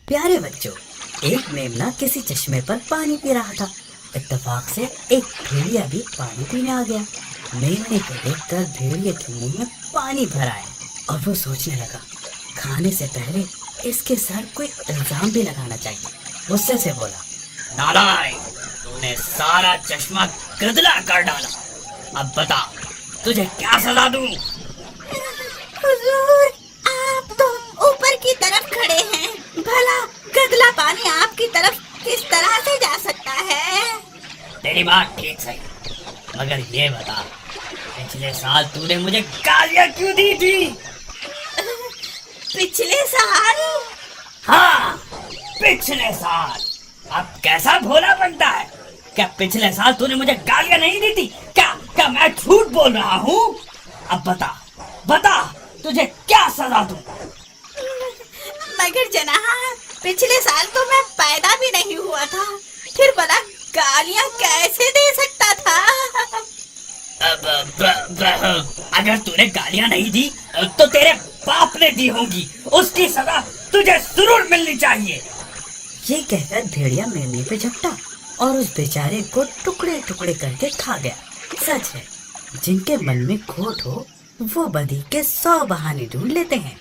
प्यारे बच्चों, एक मेमना किसी चश्मे पर पानी पी रहा था। इत्तेफाक से एक भेड़िया भी पानी पीने आ गया। मेमने को देखकर भेड़िए के मुंह में पानी भर आया और वो सोचने लगा, खाने से पहले इसके सर कोई इल्जाम भी लगाना चाहिए। गुस्से से बोला, नालायक, तूने सारा चश्मा गदला कर डाला। अब बता, तुझे क्या सजा दूं? हुजूर, आप तो ऊपर की तरफ खड़े हैं, भला गदला पानी आपकी तरफ किस तरह से जा सकता है? तेरी बात ठीक सही, मगर ये बता, पिछले साल तूने मुझे गालियां क्यों दी थी? पिछले साल? हाँ, पिछले साल। अब कैसा भोला बनता है? क्या पिछले साल तूने मुझे गालियां नहीं दी थी? क्या मैं झूठ बोल रहा हूँ? अब बता, तुझे क्या सजा दूं? मगर जनाब, पिछले साल तो मैं पैदा भी नहीं हुआ था, फिर भला गालियां कैसे दे सकता था? अगर तूने गालियां नहीं दी तो तेरे बाप ने दी होंगी, उसकी सजा तुझे जरूर मिलनी चाहिए। ये कहकर भेड़िया मेमने पे झपटा और उस बेचारे को टुकड़े टुकड़े करके खा गया। सच है, जिनके मन में खोट हो वो बदी के 100 बहाने ढूंढ लेते हैं।